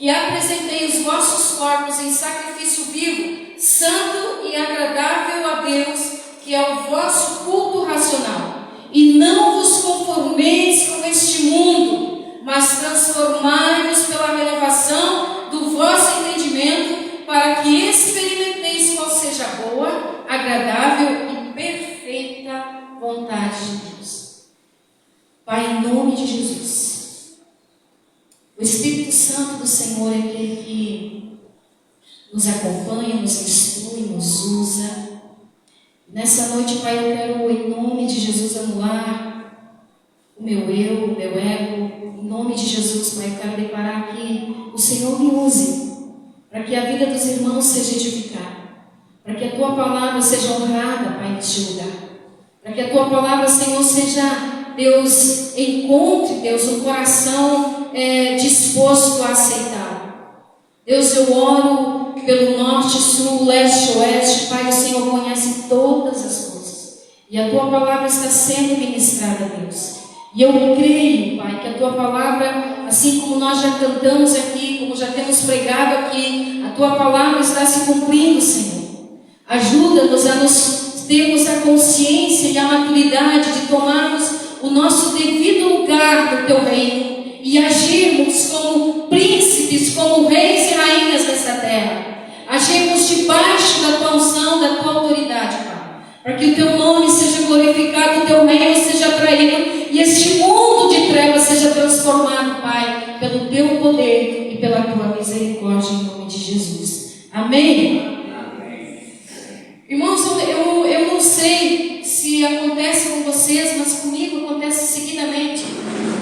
que apresentei os vossos corpos em sacrifício vivo, santo e agradável a Deus, que é o vosso culto racional. E não vos conformeis com este mundo, mas transformai-vos pela renovação do vosso entendimento, para que experimenteis qual seja a boa, agradável e perfeita vontade de Deus. Pai, em nome de Jesus, o Espírito Santo do Senhor é aquele que nos acompanha, nos instrui, nos usa. Nessa noite, Pai, eu quero, em nome de Jesus, anular o meu eu, o meu ego. Em nome de Jesus, Pai, eu quero declarar que o Senhor me use para que a vida dos irmãos seja edificada, para que a Tua palavra seja honrada, Pai, neste lugar, para que a Tua palavra, Senhor, seja, Deus, encontre, Deus, um coração disposto a aceitá-lo. Deus, eu oro pelo norte, sul, leste, oeste. Pai, o Senhor conhece todas as coisas e a Tua palavra está sendo ministrada, Deus. E eu creio, Pai, que a Tua palavra, assim como nós já cantamos aqui, como já temos pregado aqui, a Tua palavra está se cumprindo, Senhor. Ajuda-nos a nos termos a consciência e a maturidade de tomarmos o nosso devido lugar no Teu reino e agirmos como príncipes, como reis e rainhas dessa terra. Agirmos debaixo da Tua unção, da Tua autoridade, Pai, para que o Teu nome seja glorificado, o Teu reino seja traído e este mundo de trevas seja transformado, Pai, pelo Teu poder e pela Tua misericórdia, em nome de Jesus. Amém? Irmãos, eu não sei se acontece com vocês, mas comigo acontece seguidamente,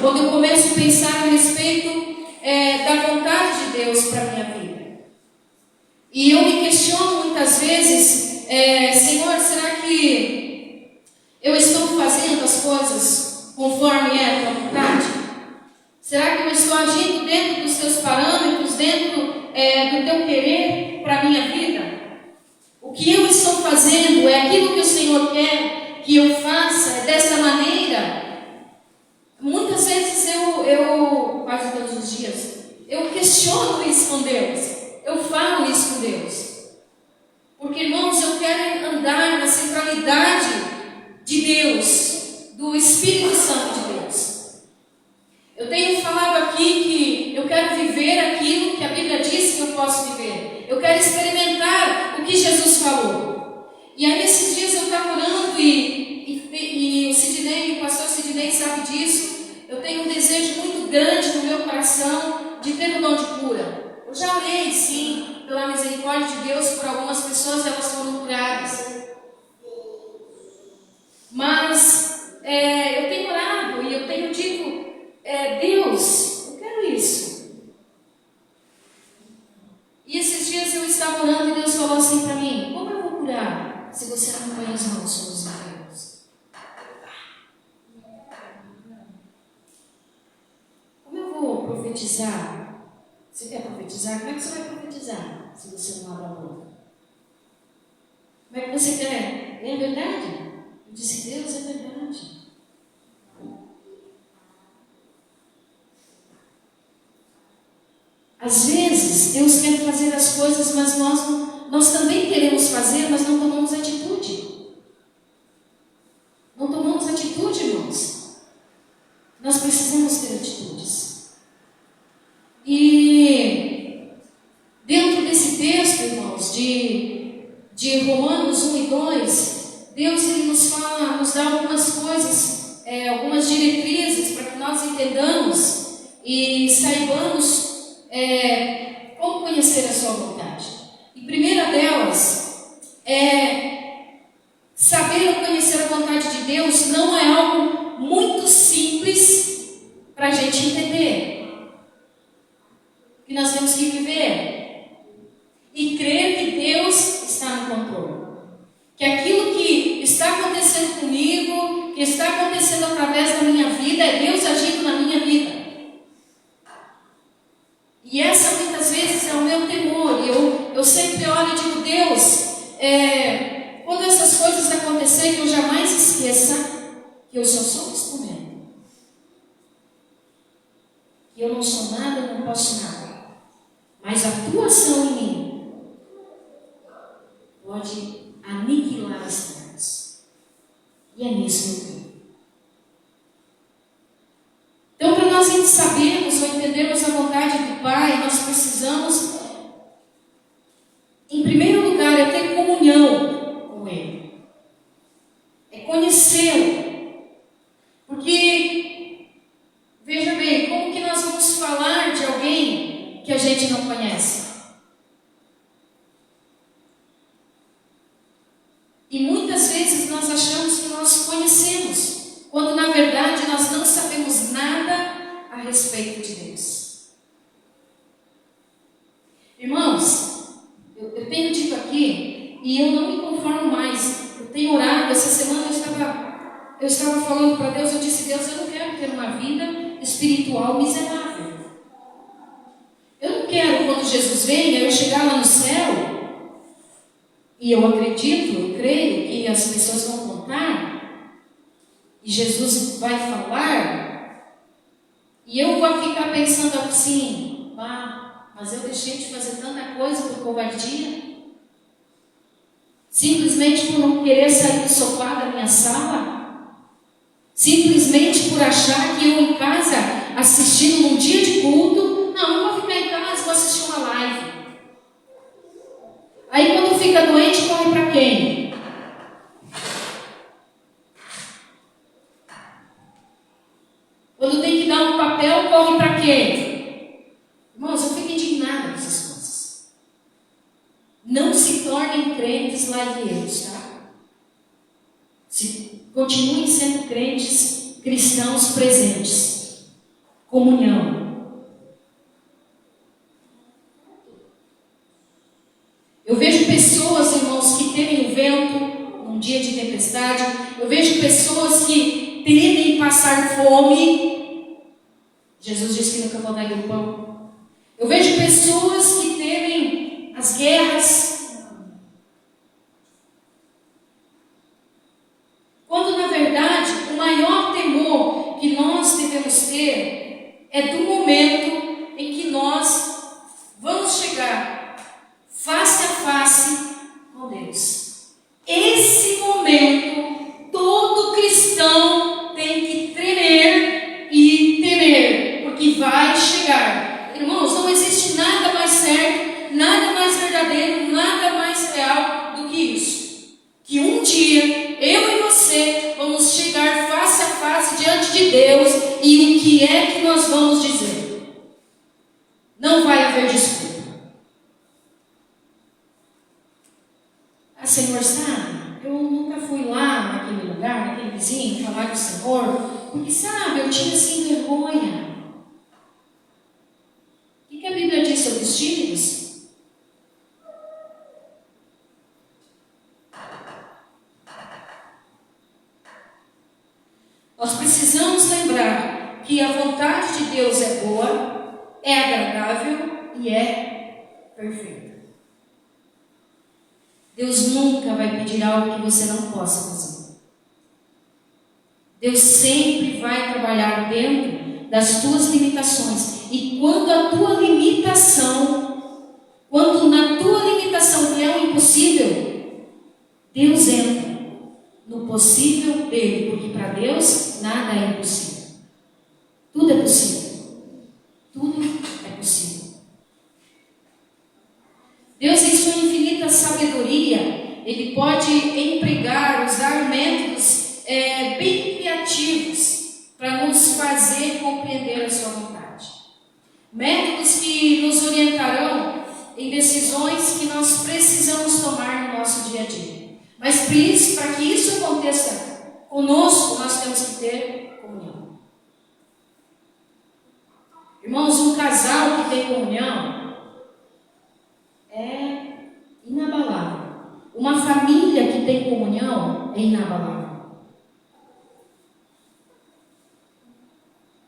quando eu começo a pensar a respeito da vontade de Deus para a minha vida. E eu me questiono muitas vezes, Senhor, será que eu estou fazendo as coisas conforme é a Tua vontade? Será que eu estou agindo dentro dos Teus parâmetros, dentro do Teu querer para a minha vida? O que eu estou fazendo é aquilo que o Senhor quer que eu faça, é dessa maneira? Muitas vezes eu quase todos os dias, eu questiono isso com Deus, eu falo isso com Deus. Porque, irmãos, eu quero andar na centralidade de Deus, do Espírito Santo de Deus. Eu tenho falado aqui que eu quero viver aquilo que a Bíblia diz que eu posso viver. Eu quero experimentar o que Jesus falou. E aí, nesses dias eu estava orando e o Sidney, o pastor Sidney sabe disso. Eu tenho um desejo muito grande no meu coração de ter o dom de cura. Eu já orei, sim, pela misericórdia de Deus, por algumas pessoas, elas foram curadas. Mas eu tenho orado e eu tenho dito, Deus, eu quero isso. E esses dias eu estava orando e Deus falou assim para mim: como eu vou curar se você não põe as mãos sobre os enfermos? Como eu vou profetizar? Você quer profetizar? Como é que você vai profetizar se você não abre a boca? Como é que você quer? É verdade? Eu disse: Deus, é verdade. Às vezes, Deus quer fazer as coisas, mas nós também queremos fazer, mas não tomamos atitude. Não tomamos atitude, irmãos. Nós precisamos ter atitudes. E dentro desse texto, irmãos, de Romanos 1 e 2, Deus ele nos fala, nos dá algumas coisas, algumas diretrizes para que nós entendamos e saibamos como conhecer a sua vontade. E primeira delas é saber ou conhecer a vontade de Deus não é algo muito simples para a gente entender. Que nós temos que viver e crer que Deus está no controle. Que aquilo que está acontecendo comigo, que está acontecendo através da minha vida, é Deus agindo na minha vida. E essa muitas vezes é o meu temor. Eu sempre olho e digo, Deus, quando essas coisas acontecerem, que eu jamais esqueça que eu só sou um instrumento. Que eu não sou nada, não posso nada. Mas a tua ação em mim pode aniquilar as trevas. E é nisso que eu creio. Então, para nós sabermos ou entendermos a vontade do Pai, nós precisamos, em primeiro lugar, é ter comunhão com Ele. É conhecê-lo. Porque, veja bem, como que nós vamos falar de alguém que a gente não conhece? E muitas vezes nós achamos que nós conhecemos, quando na verdade nós não sabemos nada a respeito de Deus. Irmãos, eu tenho dito aqui, e eu não me conformo mais. Eu tenho orado, essa semana eu estava falando para Deus, eu disse, Deus, eu não quero ter uma vida espiritual miserável. Eu não quero, quando Jesus venha, eu chegar lá no céu, e eu acredito, eu creio que as pessoas vão contar, e Jesus vai falar, e eu vou ficar pensando assim, mas eu deixei de fazer tanta coisa por covardia, simplesmente por não querer sair do sofá da minha sala, simplesmente por achar que eu em casa, assistindo num dia de culto, não vou ficar em casa, vou assistir uma live. Aí quando fica doente, corre para quem? Quando tem que dar um papel, corre para quem? Irmãos, eu fico indignada com essas coisas. Não se tornem crentes laiveiros, tá? Continuem sendo crentes cristãos presentes. Comunhão. Eu vejo pessoas, irmãos, que temem o vento num dia de tempestade. Eu vejo pessoas que temem passar fome. Jesus disse que nunca vou dar o pão. Eu vejo pessoas que temem as guerras. Quando, na verdade, o maior temor que nós devemos ter é do momento em que nós vamos chegar face a face com Deus. Esse momento, todo cristão tem que tremer e temer, porque vai chegar. Irmãos, não existe nada mais certo, nada mais verdadeiro, nada mais real do que isso. Que um dia, eu e você, vamos chegar face a face diante de Deus, e o que é que nós vamos dizer? Não vai haver desculpa. Senhor, sabe, eu nunca fui lá naquele lugar, naquele vizinho, falar com o Senhor, porque, sabe, eu tinha assim vergonha. O que a Bíblia diz sobre os tímidos? Nós precisamos lembrar que a vontade de Deus é boa, é agradável e é perfeita. Deus nunca vai pedir algo que você não possa fazer. Deus sempre vai trabalhar dentro das tuas limitações. E quando na tua limitação vier o impossível, Deus entra no possível dele, porque para Deus nada é impossível. Tudo é possível. Tudo é possível. Deus, em sua infinita sabedoria, Ele pode empregar, usar métodos bem criativos para nos fazer compreender a sua vontade. Métodos que nos orientarão em decisões que nós precisamos tomar no nosso dia a dia. Mas para que isso aconteça conosco, nós temos que ter comunhão. Irmãos, um casal que tem comunhão é inabalável. Uma família que tem comunhão é inabalável.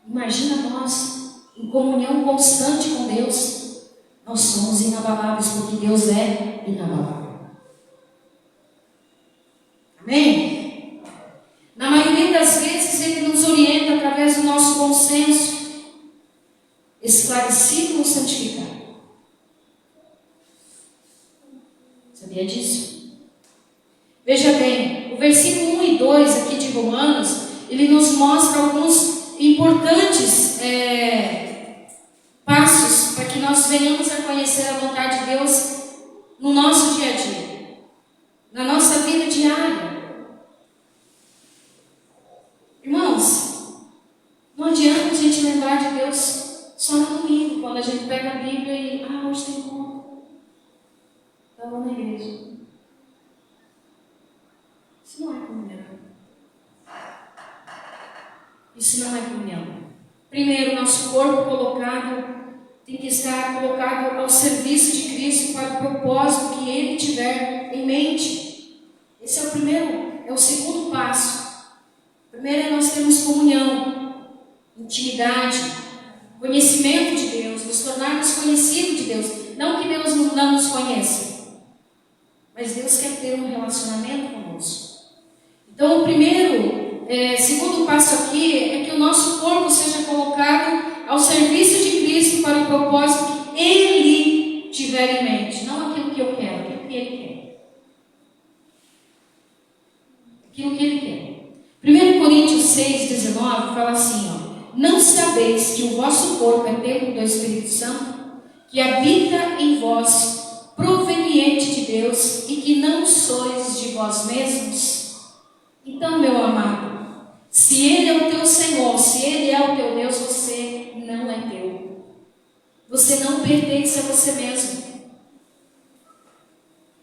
Imagina nós em comunhão constante com Deus. Nós somos inabaláveis porque Deus é inabalável. Amém? Na maioria das vezes Ele nos orienta através do nosso bom senso, esclarecido ou santificado. Sabia disso? Veja bem, o versículo 1 e 2 aqui de Romanos, ele nos mostra alguns importantes passos para que nós venhamos a conhecer a vontade de Deus no nosso dia a dia, na nossa vida diária. Irmãos, não adianta a gente lembrar de Deus só no domingo, quando a gente pega a Bíblia e hoje tem como. Estava na igreja. Isso não é comunhão. Isso não é comunhão. Primeiro, nosso corpo tem que estar colocado ao serviço de Cristo para o propósito que Ele tiver em mente. Esse é o primeiro, é o segundo passo. Primeiro é nós termos comunhão, intimidade, conhecimento de Deus, nos tornarmos conhecidos de Deus. Não que Deus não nos conheça, mas Deus quer ter um relacionamento conosco. Então, segundo passo aqui é que o nosso corpo seja colocado ao serviço de Cristo para o propósito que Ele tiver em mente. Não aquilo que eu quero, aquilo que Ele quer. Aquilo que Ele quer. 1 Coríntios 6,19 fala assim, não sabeis que o vosso corpo é templo do Espírito Santo, que habita em vós, proveniente de Deus, e que não sois de vós mesmos? Então, meu amado, se Ele é o teu Senhor, se Ele é o teu Deus, você não é teu. Você não pertence a você mesmo.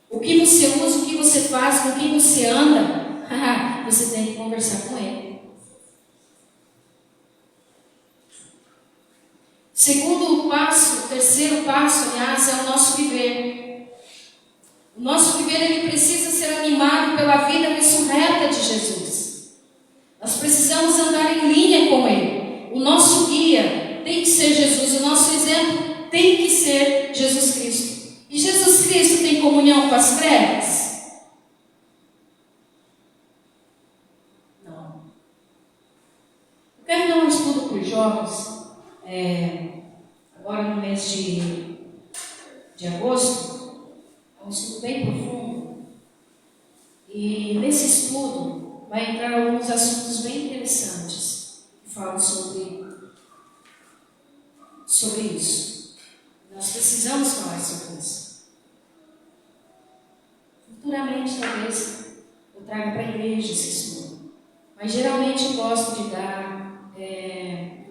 O que você usa, o que você faz, com quem você anda, você tem que conversar com Ele. Terceiro passo, aliás, é o nosso viver. O nosso viver, ele precisa ser animado pela vida ressurreta de Jesus. Nós precisamos andar em linha com Ele. O nosso guia tem que ser Jesus. O nosso exemplo tem que ser Jesus Cristo. E Jesus Cristo tem comunhão com as trevas? Não. Eu quero dar um estudo para os jovens, agora no mês de agosto. É um estudo bem profundo. E nesse estudo vai entrar alguns assuntos bem interessantes que falam sobre isso. Nós precisamos falar sobre isso. Futuramente, talvez, eu traga para a igreja esse estudo. Mas geralmente eu gosto de dar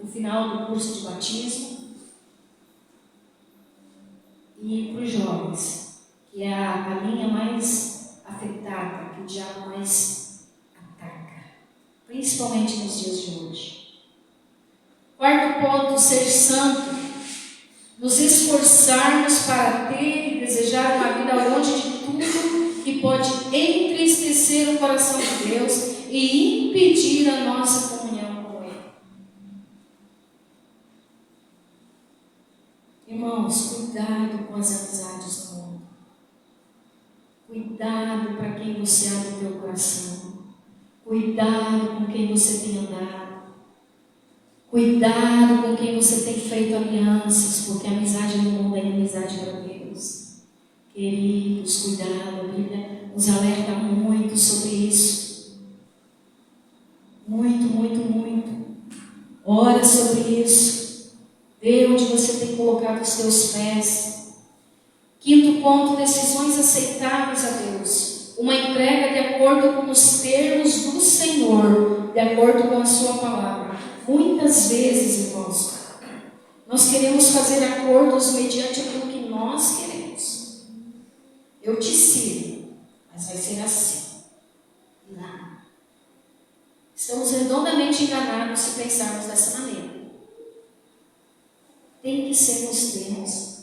no final do curso de batismo e para os jovens, que é a linha mais afetada, que o diabo mais ataca, principalmente nos dias de hoje. Quarto ponto, ser santo, nos esforçarmos para ter e desejar uma vida longe de tudo que pode entristecer o coração de Deus e impedir a nossa comunhão com Ele. Irmãos, cuidado com as amizades do mundo. Cuidado para quem você abre o teu coração. Cuidado com quem você tem andado. Cuidado com quem você tem feito alianças, porque a amizade no mundo é inimizade para Deus. Queridos, cuidado, a Bíblia nos alerta muito sobre isso. Muito, muito, muito. Ora sobre isso. Vê onde você tem colocado os teus pés. Quinto ponto, decisões aceitáveis a Deus. Uma entrega de acordo com os termos do Senhor, de acordo com a sua palavra. Muitas vezes, irmãos, nós queremos fazer acordos mediante aquilo que nós queremos. Eu te sirvo, mas vai ser assim. redondamente enganados se pensarmos dessa maneira. Tem que ser nos termos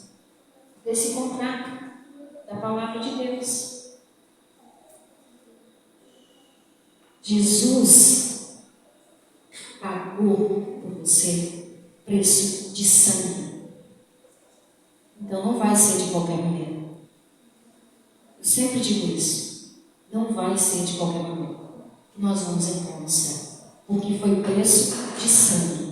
desse contrato da palavra de Deus. Jesus pagou por você preço de sangue. Então não vai ser de qualquer maneira. Eu sempre digo isso. Não vai ser de qualquer maneira que nós vamos entrar no céu. Porque foi preço de sangue.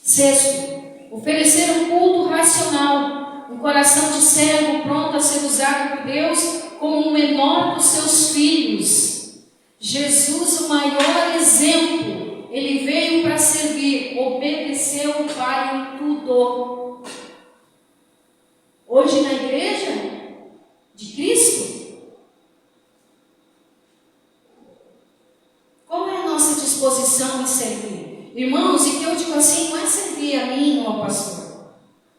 Sexto, oferecer um culto racional, um coração de servo pronto a ser usado por Deus como o menor dos seus filhos. Jesus, o maior exemplo, ele veio para servir, obedeceu o Pai em tudo. Hoje na igreja de Cristo, qual é a nossa disposição em servir? Irmãos, e que eu digo assim, não é servir a mim ou ao pastor,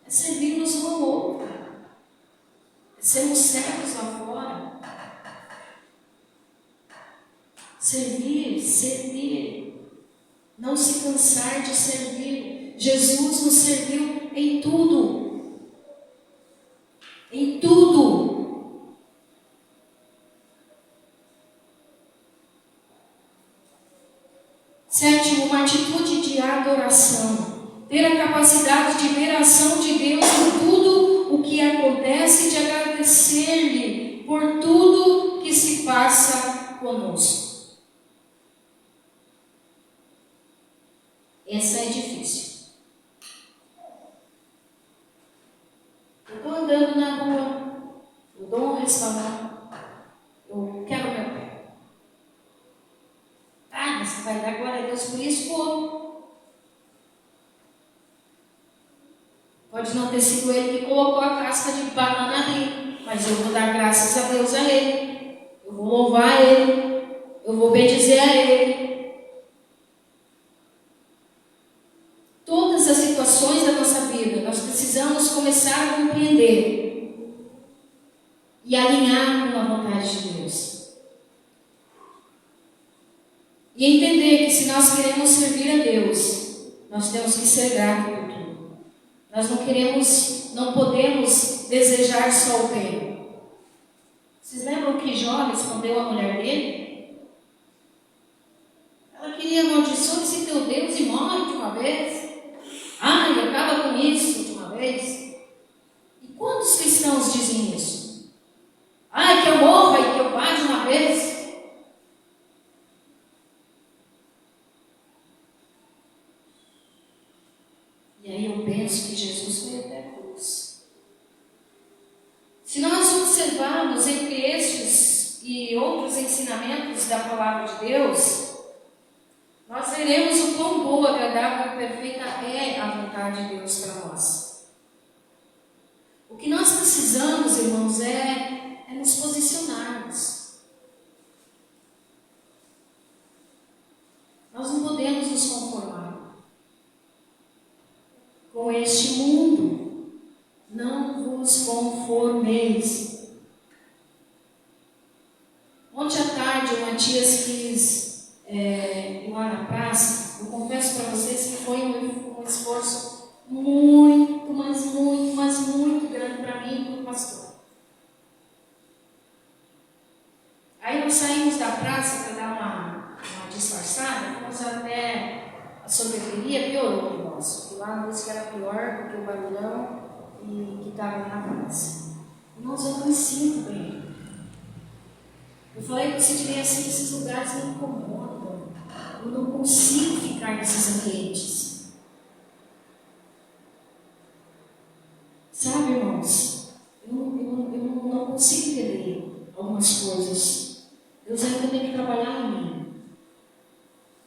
é servir-nos um ao outro, é sermos servos lá fora. Servir, não se cansar de servir. Jesus nos serviu em tudo, em tudo. Sétimo, uma atitude de adoração. Ter a capacidade de ver a ação de Deus em tudo o que acontece e de agradecer-lhe por tudo que se passa conosco. Essa é difícil. Eu estou andando na rua, eu dou um restaurante, eu quero meu pé. Ah, mas você vai dar glória a Deus por isso? Pô. Pode não ter sido ele que colocou a casca de banana ali, mas eu vou dar graças a Deus a ele. Eu vou louvar a ele. Eu vou bendizer a ele. Todas as situações da nossa vida, nós precisamos começar a compreender e alinhar com a vontade de Deus. E entender que se nós queremos servir a Deus, nós temos que ser gratos por tudo. Nós não podemos desejar só o bem. Vocês lembram que Jó respondeu à mulher dele? Ela queria amaldiçoar esse teu Deus e morre de uma vez. Ai, acaba com isso de uma vez. E quantos cristãos dizem isso? Ai, que eu morra e que eu vá de uma vez. E aí eu penso que Jesus veio até a cruz. Se nós observarmos entre estes e outros ensinamentos da palavra de Deus, nós veremos o quão boa, agradável e perfeita é a vontade de Deus para nós. O que nós precisamos, irmãos, é nos posicionarmos. Nós não podemos nos conformar com este mundo. Não vos conformeis. Ontem à tarde, o Matias quis ir lá na praça. Eu confesso para vocês que foi um esforço muito, mas muito grande para mim e para o pastor. Aí nós saímos da praça para dar uma disfarçada, fomos até a sorveteria, piorou o negócio, porque lá a música era pior do que o barulhão e que estava na praça. Irmãos, eu não me sinto bem. Eu falei que você diria assim, esses lugares me incomodam. Eu não consigo ficar nesses ambientes. Sabe, irmãos, eu não consigo entender algumas coisas. Deus ainda tem que trabalhar em mim.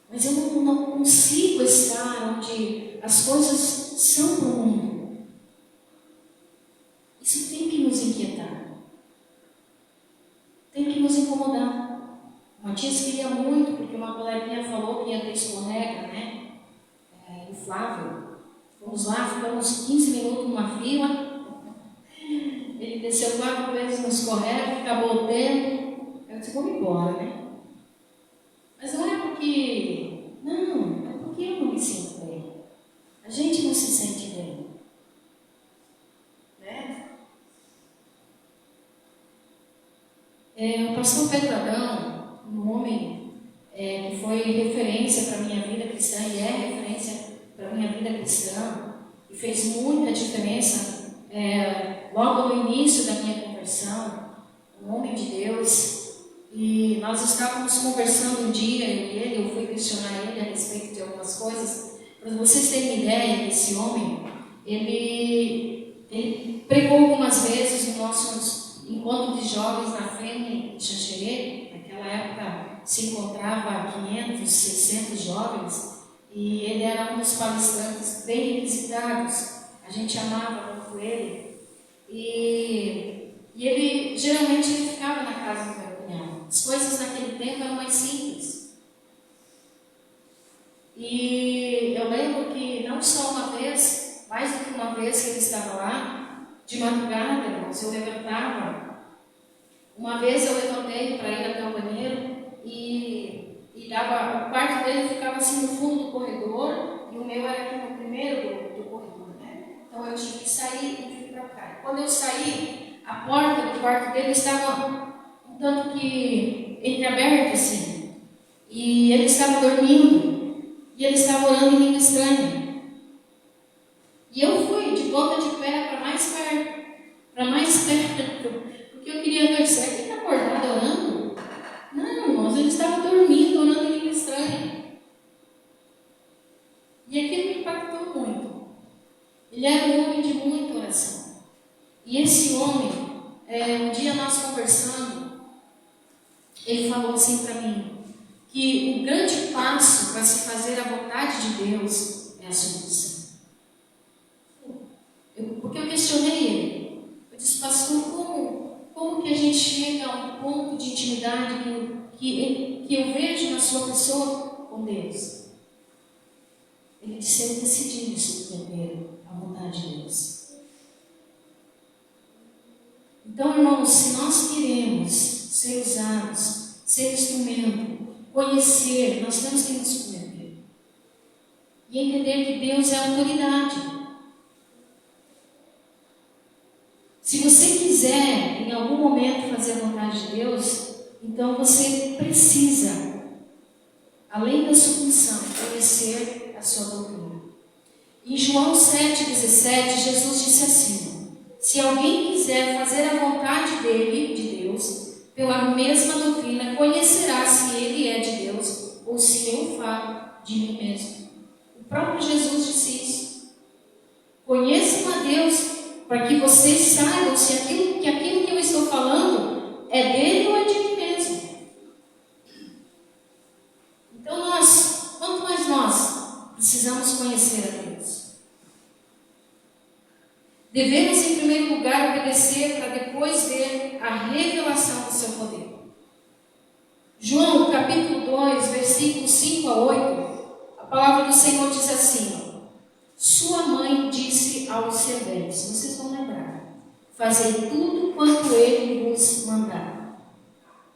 Mas eu não consigo estar onde as coisas são para o mundo. Isso tem que nos inquietar. Tem que nos incomodar. O Matias queria muito, porque uma coleguinha falou que ia ter escorrega, né? Inflável. Fomos lá, ficamos 15 minutos numa fila. Ele desceu 4 vezes no escorrego, acabou o tempo. Eu disse, vamos embora, né? Mas não é porque... Não, é porque eu não me sinto bem. A gente não se sente bem. Né? O pastor Pedro Adão, um homem que foi referência para a minha vida cristã e é referência para a minha vida cristã, e fez muita diferença logo no início da minha conversão, um homem de Deus, e nós estávamos conversando um dia, eu e ele, eu fui questionar ele a respeito de algumas coisas. Para vocês terem ideia, esse homem, ele pregou algumas vezes no nosso encontro de jovens na FEM de Xanxerê. Naquela época se encontrava 500, 600 jovens, e ele era um dos palestrantes bem requisitados. A gente amava muito ele, e ele geralmente ele ficava na casa do meu cunhado. As coisas naquele tempo eram mais simples. E eu lembro que não só uma vez, mais do que uma vez que ele estava lá, de madrugada, irmãos, eu levantava. Uma vez eu levantei para ir até o banheiro e o quarto dele ficava assim no fundo do corredor e o meu era aqui no primeiro do corredor, né? Então eu tive que sair e fui para cá. Quando eu saí, a porta do quarto dele estava um tanto que entreaberta assim, e ele estava dormindo e ele estava orando em língua estranha. E eu fui de ponta de pé para mais perto, porque eu queria ver, será que ele está acordado orando? Não, irmãos, ele estava dormindo, orando em língua estranha. E aquilo me impactou muito. Ele era um homem de muita oração. E esse homem, um dia nós conversando, ele falou assim para mim, que o grande passo para se fazer a vontade de Deus é a submissão. Porque eu questionei ele. Eu disse, pastor, como que a gente chega a um ponto de intimidade que eu vejo na sua pessoa com Deus? Ele disse, eu decidi me submeter à vontade de Deus. Então, irmãos, se nós queremos ser usados, ser instrumento, conhecer, nós temos que nos submeter. E entender que Deus é a autoridade. Se você quiser, em algum momento, fazer a vontade de Deus, então você precisa, além da submissão, conhecer a sua doutrina. Em João 7,17, Jesus disse assim, se alguém quiser fazer a vontade dele, de Deus, pela mesma doutrina, conhecerá se ele é de Deus ou se eu falo de mim mesmo. O próprio Jesus disse isso. Conheçam a Deus, para que vocês saibam se aquilo que eu estou falando é dele ou é de mim mesmo. Então quanto mais nós precisamos conhecer a Deus. Devemos, em primeiro lugar, obedecer para depois ver a revelação do seu poder. João, capítulo 2, versículos 5 a 8, a palavra do Senhor diz assim, sua mãe disse aos serventes, vocês vão lembrar, fazei tudo quanto ele vos mandar,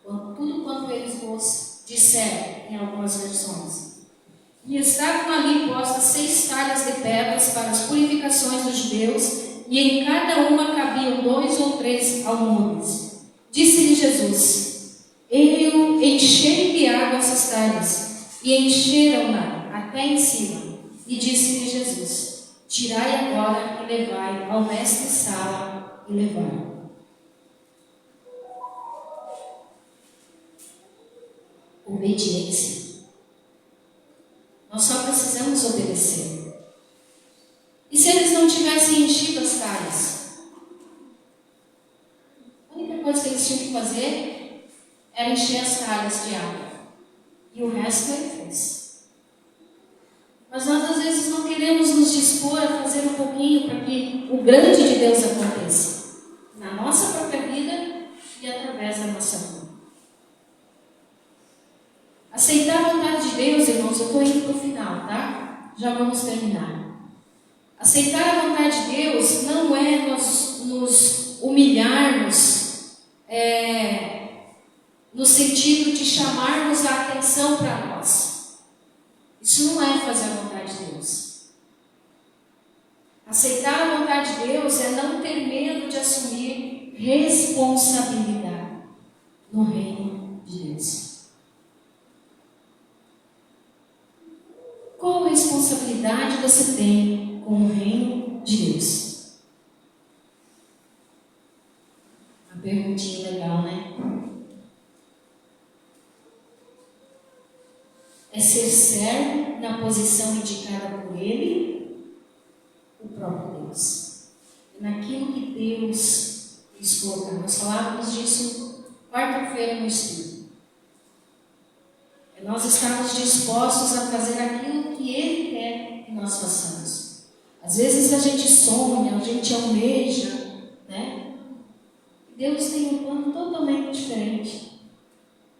tudo quanto eles vos disserem, em algumas versões. E estavam ali postas 6 talhas de pedras para as purificações dos judeus, e em cada uma cabiam 2 ou 3 almudes. Disse-lhe Jesus, eu enchei de água essas talhas, e encheram-na até em cima. E disse-lhe Jesus, tirai agora e levai ao mestre-sala e levai. Obediência. Nós só precisamos obedecer. E se eles não tivessem enchido as talhas? A única coisa que eles tinham que fazer era encher as talhas de água. E o resto ele fez. Mas nós às vezes não queremos nos dispor a fazer um pouquinho para que o grande de Deus aconteça. Na nossa própria vida e através da nossa vida. Aceitar a vontade de Deus, irmãos, eu estou indo para o final, tá? Já vamos terminar. Aceitar a vontade de Deus não é nos humilhar responsabilidade no reino de Deus. Qual responsabilidade você tem com o reino de Deus? Uma perguntinha legal, né? É ser servo na posição indicada por Ele, o próprio Deus. É naquilo que Deus quis colocar. Nós falávamos disso quarta-feira no estudo. É nós estarmos dispostos a fazer aquilo que Ele quer que nós façamos. Às vezes a gente sonha, a gente almeja, né? Deus tem um plano totalmente diferente.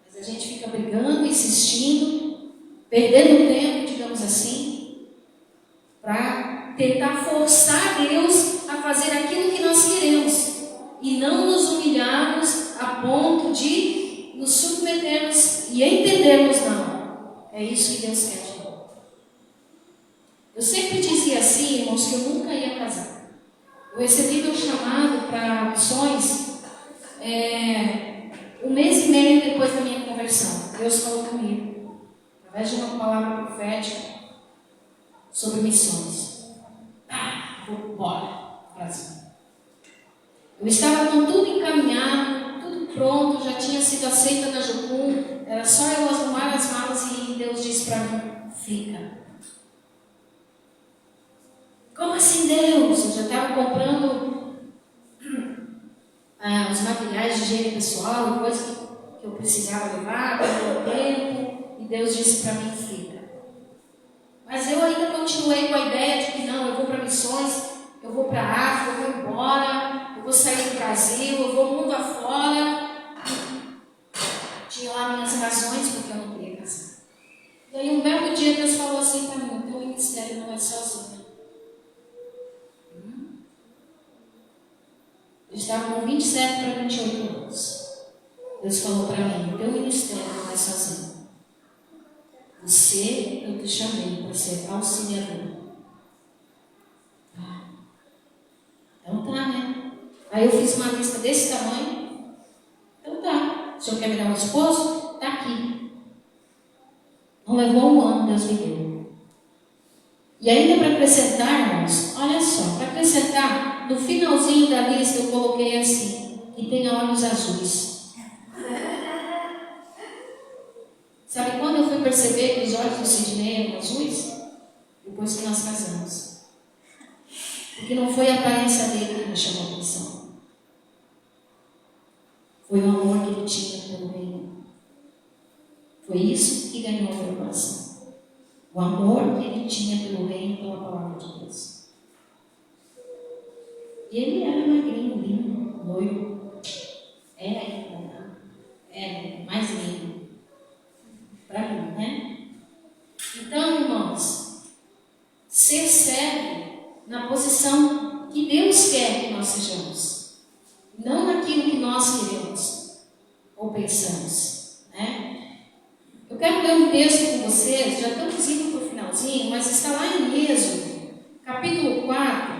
Mas a gente fica brigando, insistindo, perdendo tempo, digamos assim, para tentar forçar Deus a fazer aquilo que nós queremos e não nos humilharmos a ponto de nos submetermos e entendermos, não. É isso que Deus quer de nós. Eu sempre dizia assim, irmãos, que eu nunca ia casar. Eu recebi meu chamado para missões 1 mês e meio depois da minha conversão. Deus falou comigo através de uma palavra profética sobre missões. Vou embora para o Brasil. Eu estava com tudo encaminhado, tudo pronto, já tinha sido aceita na Jocum, era só eu arrumar as malas e Deus disse para mim: fica. Como assim, Deus? Eu já estava comprando os materiais de higiene pessoal, coisas que eu precisava levar, pelo tempo. E Deus disse para mim: fica. Mas eu ainda continuei com a ideia de que não, eu vou para missões, eu vou para a África, eu vou embora, eu vou sair do Brasil, eu vou mundo afora. Tinha lá minhas razões porque eu não queria casar. E aí um belo dia Deus falou assim para mim: o teu ministério não é sozinho. Eu estava com 27 para 28 anos. Deus falou para mim: o teu ministério não é sozinho. Você, eu te chamei para ser auxiliador. Então tá, né? Aí eu fiz uma lista desse tamanho. Então tá. O senhor quer me dar um esposo? Tá aqui. Não levou um ano, Deus me deu. E ainda para acrescentar, irmãos, olha só, para acrescentar, no finalzinho da lista eu coloquei assim: que tenha olhos azuis. Sabe quando eu fui perceber que os olhos do Sidney eram azuis? Depois que nós casamos. Porque não foi a aparência dele que me chamou a atenção. Foi o amor que ele tinha pelo reino. Foi isso que ganhou meu coração. O amor que ele tinha pelo reino e pela palavra de Deus. E ele era magrinho, lindo, noivo. É mais lindo. Para mim, né? Então, irmãos, ser servo na posição que Deus quer que nós sejamos, não naquilo que nós queremos ou pensamos, né? Eu quero ler um texto com vocês, já estamos indo para o finalzinho, mas está lá em Êxodo, capítulo 4,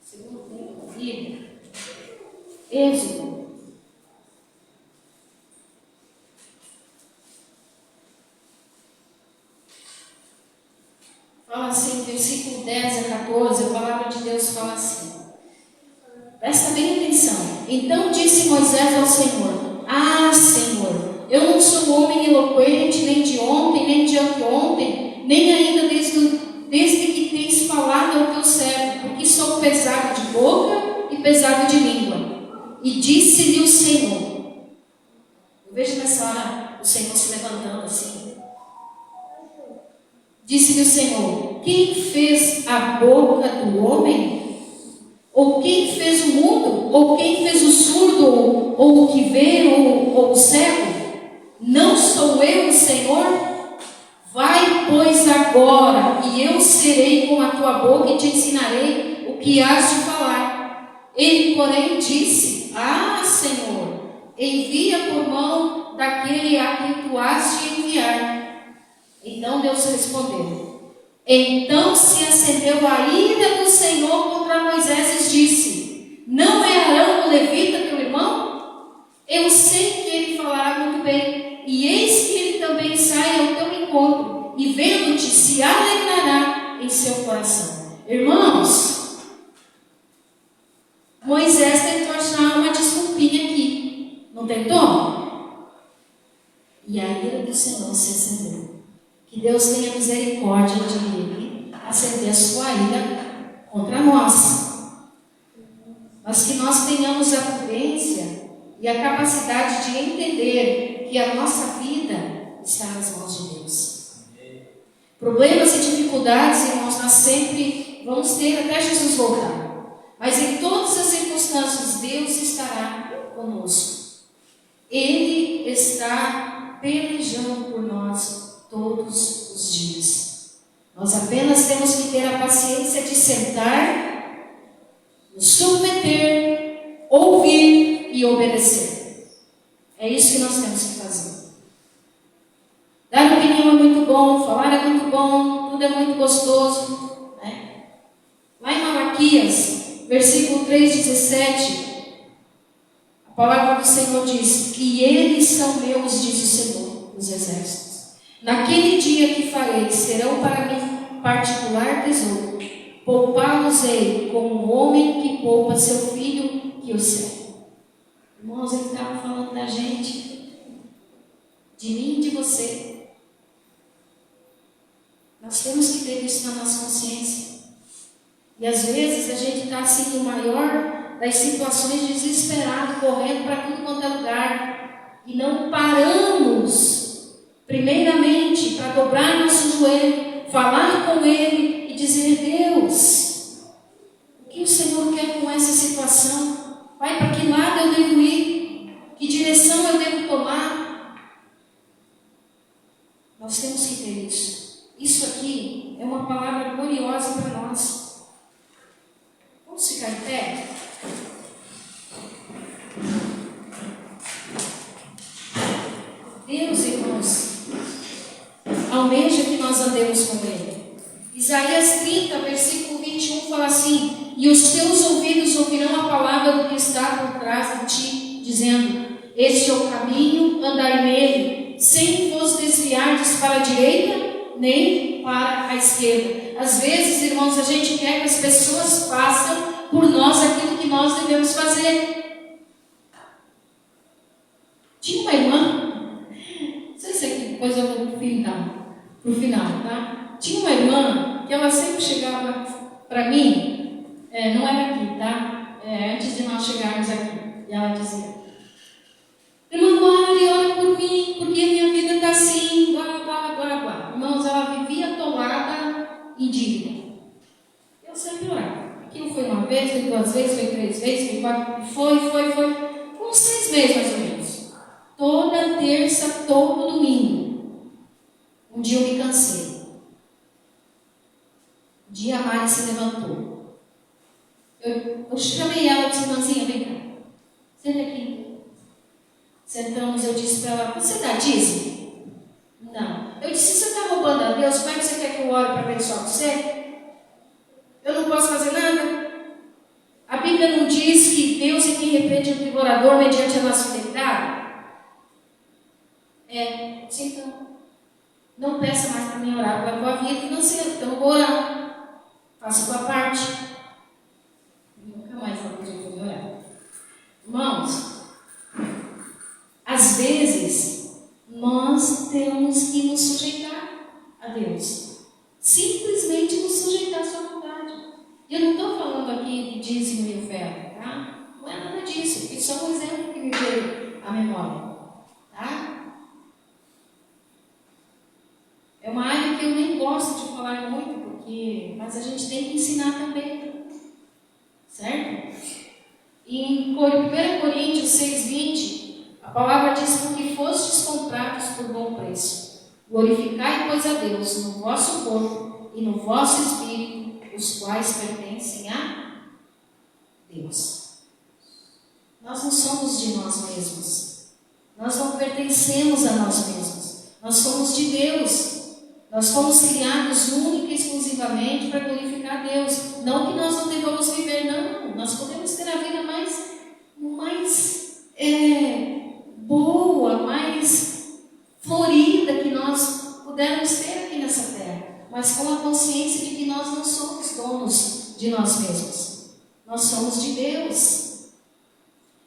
segundo livro da Bíblia, Êxodo. Fala assim, versículo 10 a 14, a palavra de Deus fala assim. Presta bem atenção. Então disse Moisés ao Senhor: Senhor, eu não sou um homem eloquente, nem de ontem, nem de anteontem, nem ainda desde que tens falado ao teu servo, porque sou pesado de boca e pesado de língua. E disse-lhe o Senhor. Eu vejo nessa hora o Senhor se levantando assim. Disse-lhe o Senhor: quem fez a boca do homem? Ou quem fez o mudo? Ou quem fez o surdo? Ou o que vê? Ou o cego? Não sou eu o Senhor? Vai, pois, agora, e eu serei com a tua boca e te ensinarei o que has de falar. Ele, porém, disse: Senhor, envia por mão daquele a quem tu has de enviar. Então Deus respondeu. Então se acendeu a ira do Senhor contra Moisés e disse: do Senhor se acendeu. Que Deus tenha misericórdia de Ele acender a sua ira contra nós. Mas que nós tenhamos a prudência e a capacidade de entender que a nossa vida está nas mãos de Deus. Problemas e dificuldades, irmãos, nós sempre vamos ter até Jesus voltar. Mas em todas as circunstâncias, Deus estará conosco. Ele está pelejando por nós todos os dias. Nós apenas temos que ter a paciência de sentar, nos submeter, ouvir e obedecer. É isso que nós temos que fazer. Dar opinião é muito bom, falar é muito bom, tudo é muito gostoso, né? Lá em Malaquias, versículo 3,17, a palavra do Senhor diz: e eles são meus, diz o Senhor dos exércitos. Naquele dia que farei, serão para mim particular tesouro. Poupá-los-ei como um homem que poupa seu filho que o serve. Irmãos, ele estava falando da gente, de mim e de você. Nós temos que ter isso na nossa consciência. E às vezes a gente está assim no maior das situações, desesperado, correndo para tudo quanto é lugar. E não paramos, primeiramente, para dobrar nosso joelho, falar com Ele e dizer: Deus, o que o Senhor quer com essa situação? Pai, para que lado eu devo ir? Que direção eu devo tomar? Nós temos que ter isso. Isso aqui é uma palavra gloriosa para nós. Vamos ficar em pé? Deus, irmãos, almeja que nós andemos com Ele. Isaías 30, versículo 21 fala assim: e os teus ouvidos ouvirão a palavra do que está por trás de ti, dizendo: este é o caminho, andai nele, sem vos desviardes para a direita nem para a esquerda. Às vezes, irmãos, a gente quer que as pessoas façam por nós aquilo que nós devemos fazer. Tinha uma irmã, não sei se aqui depois eu vou pro final, tá? Tinha uma irmã que ela sempre chegava para mim, não era aqui, tá? Antes de nós chegarmos aqui, e ela dizia: irmã Mari, ora por mim, porque minha vida está assim, blá. Irmãos, ela vivia atolada em dívida. Eu sempre orava. Aquilo foi uma vez, foi 2 vezes, foi 3 vezes, foi 4, foi uns 6 meses mais ou menos. Toda terça, todo domingo. Um dia eu me cansei. Um dia a Mari se levantou. Eu chamei ela e disse: irmãzinha, vem cá. Senta aqui. Sentamos, eu disse para ela: você dá dízimo? Não. Eu disse: você está roubando a Deus? Como é que você quer que eu ore para abençoar você? Eu não posso fazer nada? A Bíblia não diz que Deus é quem repreende o devorador mediante a nossa fidelidade? Sim, então. Não peça mais para mim orar pela tua vida financeira, então eu vou orar. Faça a tua parte. Nunca mais ela pediu para me orar. Irmãos, às vezes nós temos que nos sujeitar a Deus. Simplesmente nos sujeitar à sua vontade. E eu não estou falando aqui de dízimo e oferta, tá? Não é nada disso. É só um exemplo que me veio à memória. Tá? É uma área que eu nem gosto de falar muito, mas a gente tem que ensinar também. Certo? E em 1 Coríntios 6,20, a palavra diz: porque fostes comprados por bom preço. Glorificai, pois, a Deus no vosso corpo e no vosso espírito, os quais pertencem a Deus. Nós não somos de nós mesmos. Nós não pertencemos a nós mesmos. Nós somos de Deus. Nós fomos criados única e exclusivamente para glorificar a Deus. Não que nós não devamos viver, não. Nós podemos ter a vida mais boa, mais florida que nós pudermos ter aqui nessa terra, mas com a consciência de que nós não somos donos de nós mesmos. Nós somos de Deus.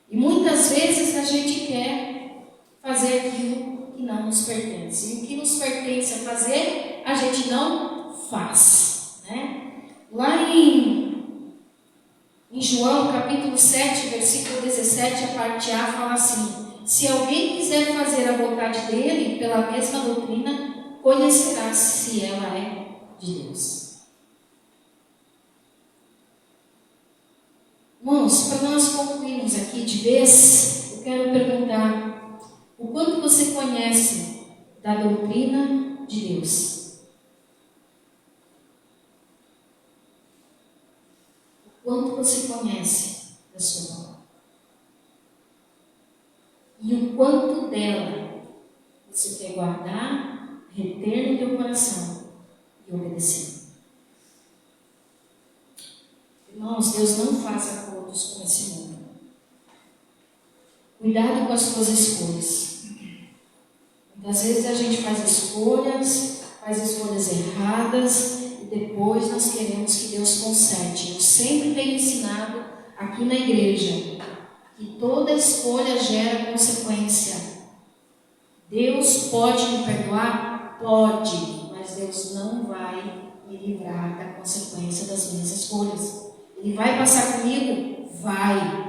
E muitas vezes a gente quer fazer aquilo que não nos pertence. E o que nos pertence a fazer, a gente não faz. Né? Lá em João, capítulo 7, versículo 17, a parte A, fala assim: se alguém quiser fazer a vontade dele, pela mesma doutrina, conhecerá se ela é de Deus. Irmãos, para nós concluirmos aqui de vez, eu quero perguntar: o quanto você conhece da doutrina de Deus? O quanto você conhece da sua palavra? E o quanto dela você quer guardar, reter no teu coração e obedecer? Irmãos, Deus não faz acordos com esse mundo. Cuidado com as tuas escolhas. Muitas vezes a gente faz escolhas erradas, e depois nós queremos que Deus conserte. Eu sempre tenho ensinado aqui na igreja que toda escolha gera consequência. Deus pode me perdoar? Pode, mas Deus não vai me livrar da consequência das minhas escolhas. Ele vai passar comigo? Vai.